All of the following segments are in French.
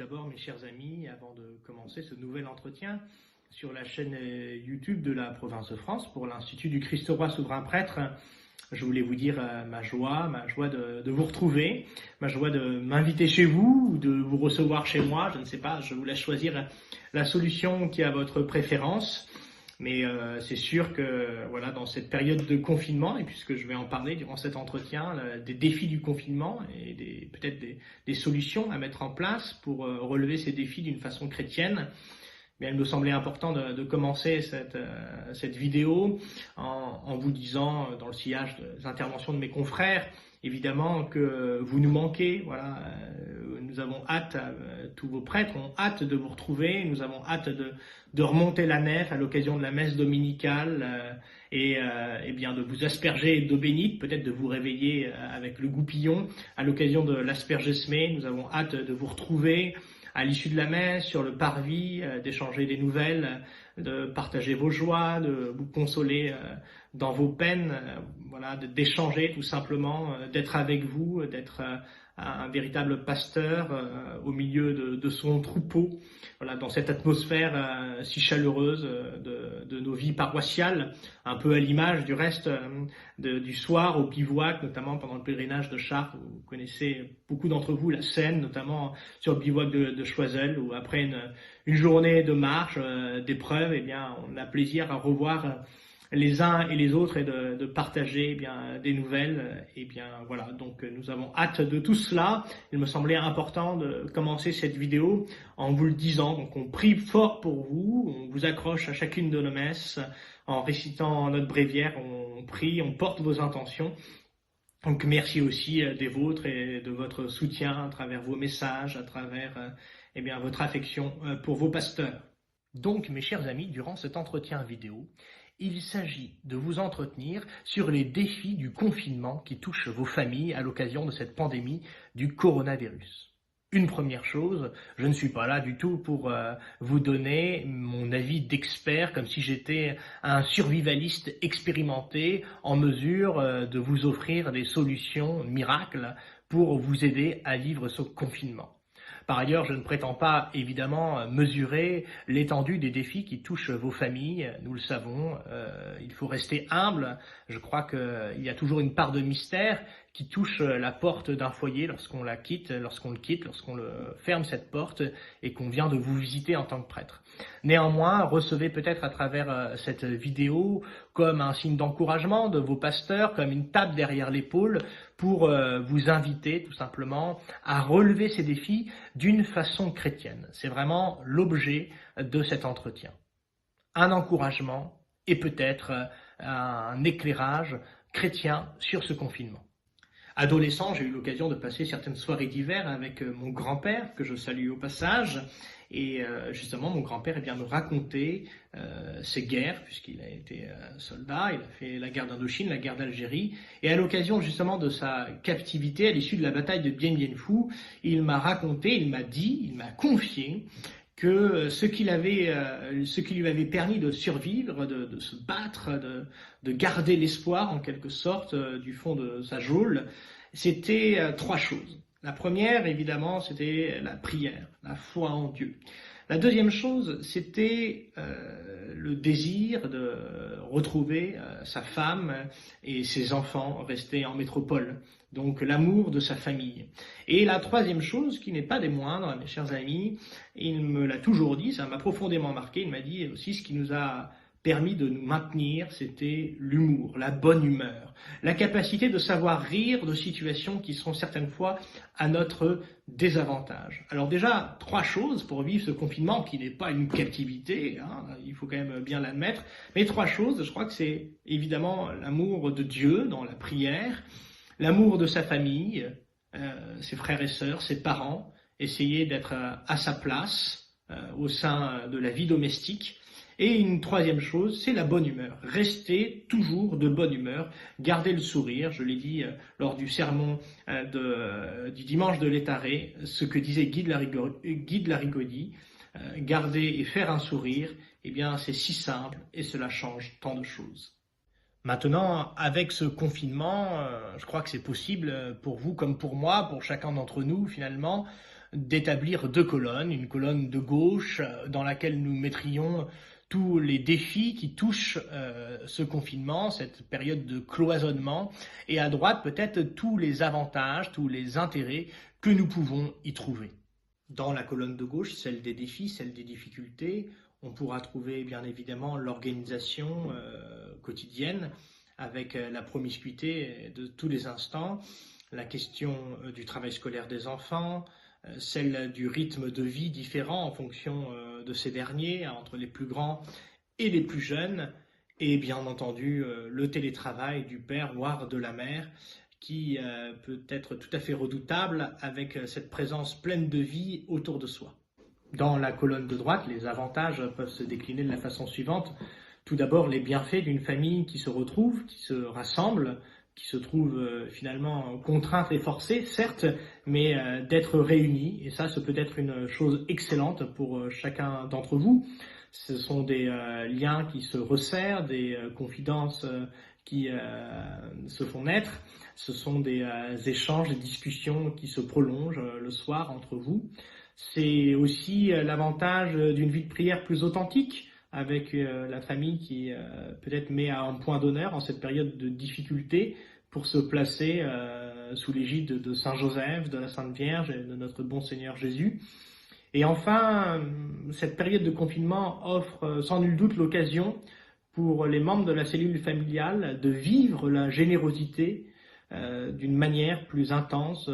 d'abord, mes chers amis, avant de commencer ce nouvel entretien sur la chaîne YouTube de la province de France pour l'Institut du Christ-Roi Souverain Prêtre, je voulais vous dire ma joie de vous retrouver, ma joie de m'inviter chez vous ou de vous recevoir chez moi. Je ne sais pas, je vous laisse choisir la solution qui est à votre préférence. Mais c'est sûr que voilà, dans cette période de confinement, et puisque je vais en parler durant cet entretien, des défis du confinement et peut-être des solutions à mettre en place pour relever ces défis d'une façon chrétienne, mais il me semblait important de commencer cette vidéo en vous disant, dans le sillage des interventions de mes confrères, évidemment que vous nous manquez. Voilà, nous avons hâte, tous vos prêtres ont hâte de vous retrouver. Nous avons hâte de remonter la nef à l'occasion de la messe dominicale et bien de vous asperger d'eau bénite, peut-être de vous réveiller avec le goupillon à l'occasion de l'aspergesme. Nous avons hâte de vous retrouver à l'issue de la messe, sur le parvis, d'échanger des nouvelles, de partager vos joies, de vous consoler dans vos peines, voilà, d'échanger tout simplement, d'être avec vous, d'être un véritable pasteur au milieu de son troupeau, voilà, dans cette atmosphère si chaleureuse de nos vies paroissiales, un peu à l'image du reste du soir au bivouac, notamment pendant le pèlerinage de Chartres. Vous connaissez, beaucoup d'entre vous, la scène, notamment sur le bivouac de Choiseul, où après une journée de marche, d'épreuve, eh bien, on a plaisir à revoir les uns et les autres et de partager des nouvelles. Et bien voilà, donc nous avons hâte de tout cela. Il me semblait important de commencer cette vidéo en vous le disant. Donc on prie fort pour vous, on vous accroche à chacune de nos messes en récitant notre bréviaire, on prie, on porte vos intentions. Donc merci aussi des vôtres et de votre soutien à travers vos messages, à travers votre affection pour vos pasteurs. Donc mes chers amis, durant cet entretien vidéo, il s'agit de vous entretenir sur les défis du confinement qui touchent vos familles à l'occasion de cette pandémie du coronavirus. Une première chose, je ne suis pas là du tout pour vous donner mon avis d'expert, comme si j'étais un survivaliste expérimenté en mesure de vous offrir des solutions miracles pour vous aider à vivre ce confinement. Par ailleurs, je ne prétends pas, évidemment, mesurer l'étendue des défis qui touchent vos familles. Nous le savons, il faut rester humble. Je crois qu'il y a toujours une part de mystère qui touche la porte d'un foyer lorsqu'on le quitte, lorsqu'on le ferme cette porte et qu'on vient de vous visiter en tant que prêtre. Néanmoins, recevez peut-être à travers cette vidéo comme un signe d'encouragement de vos pasteurs, comme une tape derrière l'épaule pour vous inviter tout simplement à relever ces défis d'une façon chrétienne. C'est vraiment l'objet de cet entretien. Un encouragement et peut-être un éclairage chrétien sur ce confinement. Adolescent, j'ai eu l'occasion de passer certaines soirées d'hiver avec mon grand-père, que je salue au passage. Et justement, mon grand-père me racontait ses guerres, puisqu'il a été soldat, il a fait la guerre d'Indochine, la guerre d'Algérie. Et à l'occasion justement de sa captivité, à l'issue de la bataille de Dien Bien Phu, il m'a confié que ce qui lui avait permis de survivre, de se battre, de garder l'espoir en quelque sorte du fond de sa geôle, c'était trois choses. La première, évidemment, c'était la prière, la foi en Dieu. La deuxième chose, c'était le désir de retrouver sa femme et ses enfants restés en métropole, donc l'amour de sa famille. Et la troisième chose, qui n'est pas des moindres, mes chers amis, il me l'a toujours dit, ça m'a profondément marqué, il m'a dit aussi ce qui nous a permis de nous maintenir, c'était l'humour, la bonne humeur, la capacité de savoir rire de situations qui sont certaines fois à notre désavantage. Alors déjà, trois choses pour vivre ce confinement qui n'est pas une captivité, hein, il faut quand même bien l'admettre, mais trois choses, je crois que c'est évidemment l'amour de Dieu dans la prière, l'amour de sa famille, ses frères et sœurs, ses parents, essayer d'être à sa place au sein de la vie domestique. Et une troisième chose, c'est la bonne humeur. Rester toujours de bonne humeur, garder le sourire. Je l'ai dit lors du sermon du dimanche de l'Étaré, ce que disait Guy de Larigaudy, garder et faire un sourire, eh bien c'est si simple et cela change tant de choses. Maintenant, avec ce confinement, je crois que c'est possible pour vous comme pour moi, pour chacun d'entre nous finalement, d'établir 2 colonnes, une colonne de gauche dans laquelle nous mettrions tous les défis qui touchent ce confinement, cette période de cloisonnement, et à droite peut-être tous les avantages, tous les intérêts que nous pouvons y trouver. Dans la colonne de gauche, celle des défis, celle des difficultés, on pourra trouver bien évidemment l'organisation quotidienne avec la promiscuité de tous les instants, la question du travail scolaire des enfants, celle du rythme de vie différent en fonction de ces derniers, entre les plus grands et les plus jeunes, et bien entendu le télétravail du père voire de la mère, qui peut être tout à fait redoutable avec cette présence pleine de vie autour de soi. Dans la colonne de droite, les avantages peuvent se décliner de la façon suivante. Tout d'abord, les bienfaits d'une famille qui se retrouve, qui se rassemble, qui se trouve finalement contrainte et forcée, certes, mais d'être réunis. Et ça peut être une chose excellente pour chacun d'entre vous. Ce sont des liens qui se resserrent, des confidences qui se font naître. Ce sont des échanges, des discussions qui se prolongent le soir entre vous. C'est aussi l'avantage d'une vie de prière plus authentique avec la famille qui peut-être met à un point d'honneur en cette période de difficulté pour se placer sous l'égide de Saint Joseph, de la Sainte Vierge et de notre bon Seigneur Jésus. Et enfin, cette période de confinement offre sans nul doute l'occasion pour les membres de la cellule familiale de vivre la générosité d'une manière plus intense,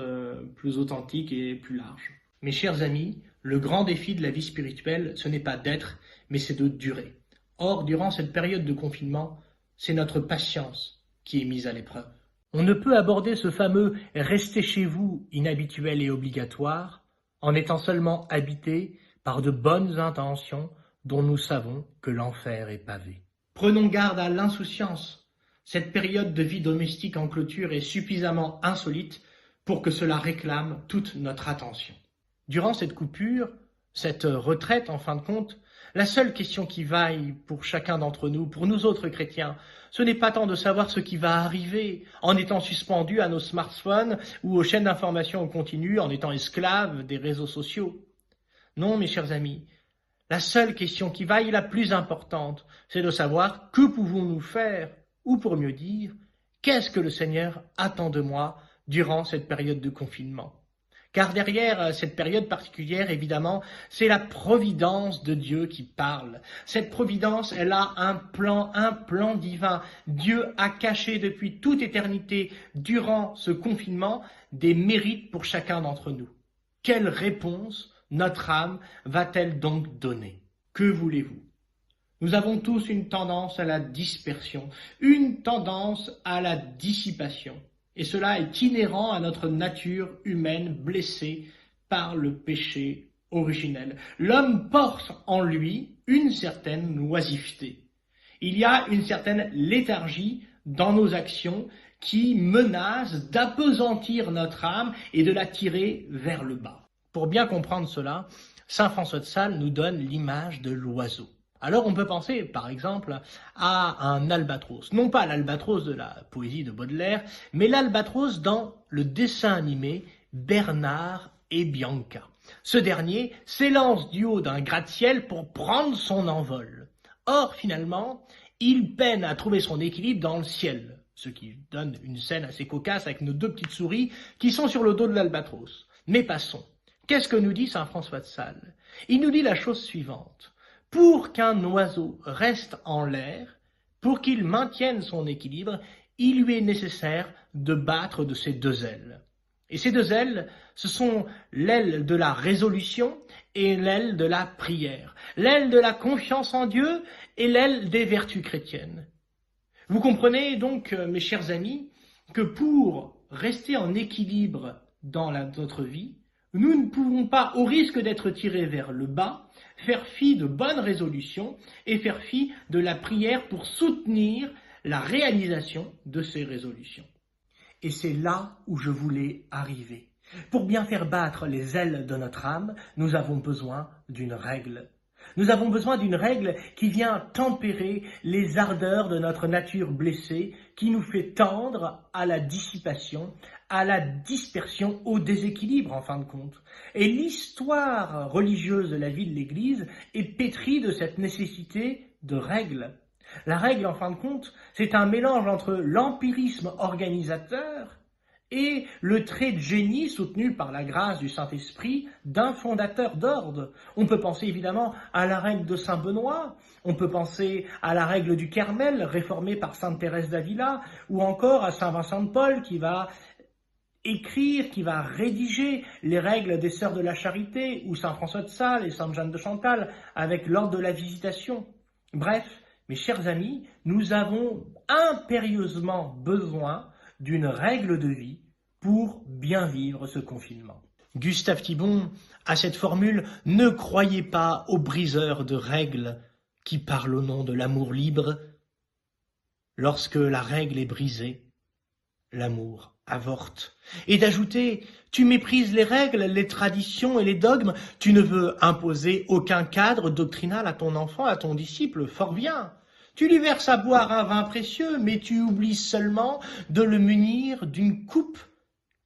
plus authentique et plus large. Mes chers amis, le grand défi de la vie spirituelle, ce n'est pas d'être, mais c'est de durer. Or, durant cette période de confinement, c'est notre patience qui est mise à l'épreuve. On ne peut aborder ce fameux « restez chez vous » inhabituel et obligatoire en étant seulement habité par de bonnes intentions dont nous savons que l'enfer est pavé. Prenons garde à l'insouciance. Cette période de vie domestique en clôture est suffisamment insolite pour que cela réclame toute notre attention. Durant cette coupure, cette retraite en fin de compte, la seule question qui vaille pour chacun d'entre nous, pour nous autres chrétiens, ce n'est pas tant de savoir ce qui va arriver en étant suspendus à nos smartphones ou aux chaînes d'information en continu, en étant esclaves des réseaux sociaux. Non, mes chers amis, la seule question qui vaille, la plus importante, c'est de savoir que pouvons-nous faire, ou pour mieux dire, qu'est-ce que le Seigneur attend de moi durant cette période de confinement. Car derrière cette période particulière, évidemment, c'est la providence de Dieu qui parle. Cette providence, elle a un plan divin. Dieu a caché depuis toute éternité, durant ce confinement, des mérites pour chacun d'entre nous. Quelle réponse notre âme va-t-elle donc donner? Que voulez-vous? Nous avons tous une tendance à la dispersion, une tendance à la dissipation. Et cela est inhérent à notre nature humaine blessée par le péché originel. L'homme porte en lui une certaine oisiveté. Il y a une certaine léthargie dans nos actions qui menace d'appesantir notre âme et de la tirer vers le bas. Pour bien comprendre cela, saint François de Sales nous donne l'image de l'oiseau. Alors on peut penser, par exemple, à un albatros. Non pas l'albatros de la poésie de Baudelaire, mais l'albatros dans le dessin animé Bernard et Bianca. Ce dernier s'élance du haut d'un gratte-ciel pour prendre son envol. Or, finalement, il peine à trouver son équilibre dans le ciel, ce qui donne une scène assez cocasse avec nos deux petites souris qui sont sur le dos de l'albatros. Mais passons. Qu'est-ce que nous dit saint François de Sales? Il nous dit la chose suivante. Pour qu'un oiseau reste en l'air, pour qu'il maintienne son équilibre, il lui est nécessaire de battre de ses deux ailes. Et ces deux ailes, ce sont l'aile de la résolution et l'aile de la prière, l'aile de la confiance en Dieu et l'aile des vertus chrétiennes. Vous comprenez donc, mes chers amis, que pour rester en équilibre dans notre vie, nous ne pouvons pas, au risque d'être tirés vers le bas, faire fi de bonnes résolutions et faire fi de la prière pour soutenir la réalisation de ces résolutions. Et c'est là où je voulais arriver. Pour bien faire battre les ailes de notre âme, nous avons besoin d'une règle. Nous avons besoin d'une règle qui vient tempérer les ardeurs de notre nature blessée, qui nous fait tendre à la dissipation, à la dispersion, au déséquilibre en fin de compte. Et l'histoire religieuse de la vie de l'Église est pétrie de cette nécessité de règles. La règle, en fin de compte, c'est un mélange entre l'empirisme organisateur et le trait de génie soutenu par la grâce du Saint-Esprit d'un fondateur d'ordre. On peut penser évidemment à la règle de Saint-Benoît, on peut penser à la règle du Carmel réformée par Sainte Thérèse d'Avila, ou encore à Saint Vincent de Paul qui va écrire, qui va rédiger les règles des Sœurs de la Charité, ou Saint François de Sales et Sainte Jeanne de Chantal avec l'ordre de la Visitation. Bref, mes chers amis, nous avons impérieusement besoin d'une règle de vie pour bien vivre ce confinement. Gustave Thibon a cette formule « Ne croyez pas aux briseurs de règles qui parlent au nom de l'amour libre. Lorsque la règle est brisée, l'amour avorte. » Et d'ajouter « Tu méprises les règles, les traditions et les dogmes, tu ne veux imposer aucun cadre doctrinal à ton enfant, à ton disciple, fort bien. Tu lui verses à boire un vin précieux, mais tu oublies seulement de le munir d'une coupe.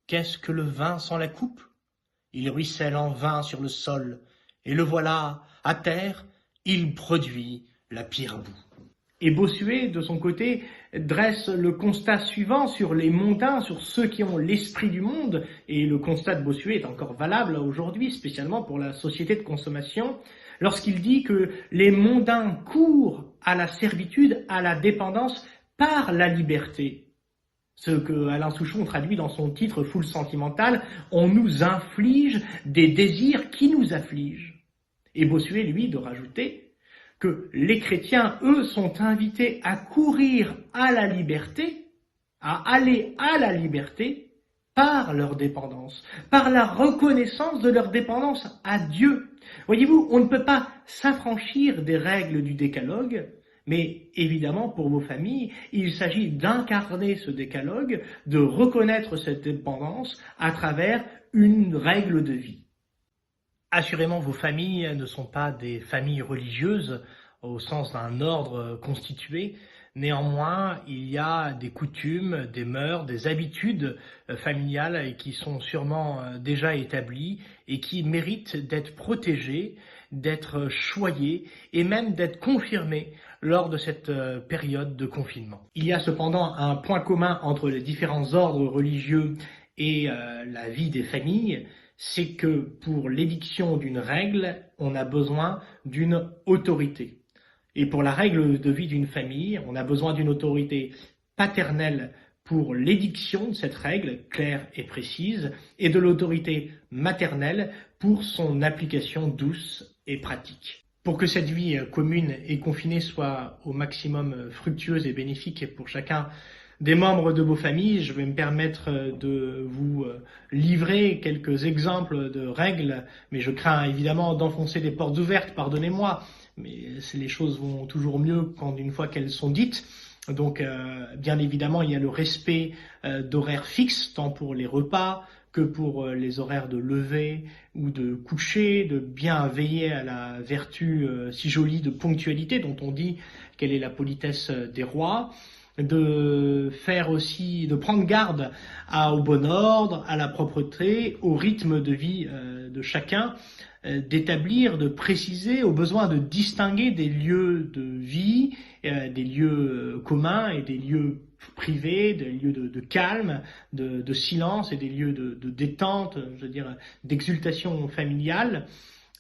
Qu'est-ce que le vin sans la coupe? Il ruisselle en vain sur le sol, et le voilà, à terre, il produit la pire boue. » Et Bossuet, de son côté, dresse le constat suivant sur les mondains, sur ceux qui ont l'esprit du monde, et le constat de Bossuet est encore valable aujourd'hui, spécialement pour la société de consommation, lorsqu'il dit que les mondains courent à la servitude, à la dépendance par la liberté. Ce que Alain Souchon traduit dans son titre Foule sentimentale, on nous inflige des désirs qui nous affligent. Et Bossuet, lui, de rajouter que les chrétiens, eux, sont invités à courir à la liberté, à aller à la liberté par leur dépendance, par la reconnaissance de leur dépendance à Dieu. Voyez-vous, on ne peut pas s'affranchir des règles du décalogue, mais évidemment, pour vos familles, il s'agit d'incarner ce décalogue, de reconnaître cette dépendance à travers une règle de vie. Assurément, vos familles ne sont pas des familles religieuses au sens d'un ordre constitué. Néanmoins, il y a des coutumes, des mœurs, des habitudes familiales qui sont sûrement déjà établies et qui méritent d'être protégées, d'être choyées et même d'être confirmées lors de cette période de confinement. Il y a cependant un point commun entre les différents ordres religieux et la vie des familles, c'est que pour l'édiction d'une règle, on a besoin d'une autorité. Et pour la règle de vie d'une famille, on a besoin d'une autorité paternelle pour l'édiction de cette règle claire et précise, et de l'autorité maternelle pour son application douce et pratique. Pour que cette vie commune et confinée soit au maximum fructueuse et bénéfique pour chacun des membres de vos familles, je vais me permettre de vous livrer quelques exemples de règles, mais je crains évidemment d'enfoncer des portes ouvertes, pardonnez-moi, mais les choses vont toujours mieux une fois qu'elles sont dites. Donc, bien évidemment, il y a le respect d'horaires fixes, tant pour les repas que pour les horaires de lever ou de coucher, de bien veiller à la vertu si jolie de ponctualité dont on dit qu'elle est la politesse des rois, de faire aussi, de prendre garde au bon ordre, à la propreté, au rythme de vie de chacun, d'établir, de préciser, au besoin de distinguer des lieux de vie, des lieux communs et des lieux privés, des lieux de calme, de silence et des lieux de détente, je veux dire, d'exultation familiale.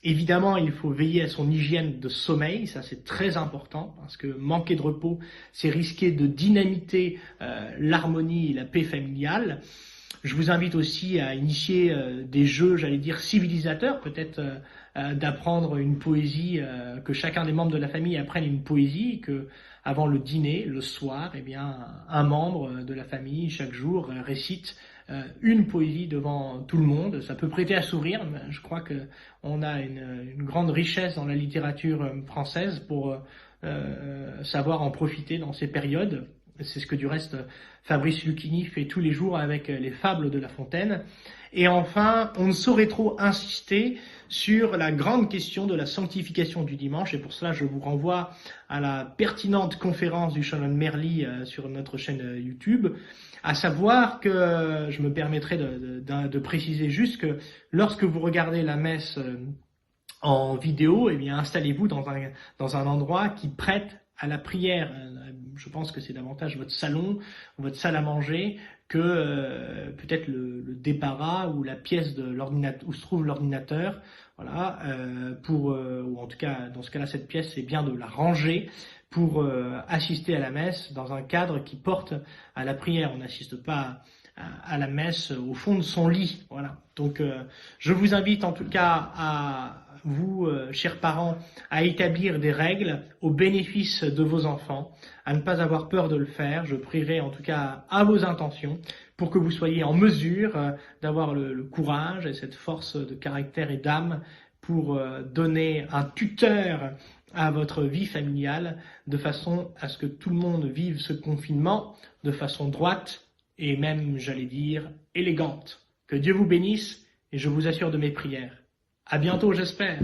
Évidemment, il faut veiller à son hygiène de sommeil, ça c'est très important, parce que manquer de repos, c'est risquer de dynamiter l'harmonie et la paix familiale. Je vous invite aussi à initier des jeux, j'allais dire, civilisateurs, peut-être d'apprendre une poésie, que chacun des membres de la famille apprenne une poésie, que avant le dîner, le soir, eh bien, un membre de la famille, chaque jour, récite une poésie devant tout le monde. Ça peut prêter à sourire, mais je crois qu'on a une grande richesse dans la littérature française pour savoir en profiter dans ces périodes. C'est ce que du reste Fabrice Lucchini fait tous les jours avec les fables de La Fontaine. Et enfin, on ne saurait trop insister sur la grande question de la sanctification du dimanche. Et pour cela, je vous renvoie à la pertinente conférence du Shannon Merli sur notre chaîne YouTube. À savoir que, je me permettrai de préciser juste que lorsque vous regardez la messe en vidéo, eh bien, installez-vous dans un endroit qui prête à la prière. Je pense que c'est davantage votre salon, votre salle à manger, que peut-être le débarras ou la pièce de l'ordinateur où se trouve l'ordinateur. Voilà, ou en tout cas, dans ce cas-là, cette pièce, c'est bien de la ranger pour assister à la messe dans un cadre qui porte à la prière. On n'assiste pas à la messe au fond de son lit. Voilà. Donc, je vous invite en tout cas à vous, chers parents, à établir des règles au bénéfice de vos enfants, à ne pas avoir peur de le faire. Je prierai en tout cas à vos intentions pour que vous soyez en mesure d'avoir le courage et cette force de caractère et d'âme pour donner un tuteur à votre vie familiale de façon à ce que tout le monde vive ce confinement de façon droite et même, j'allais dire, élégante. Que Dieu vous bénisse et je vous assure de mes prières. À bientôt, j'espère.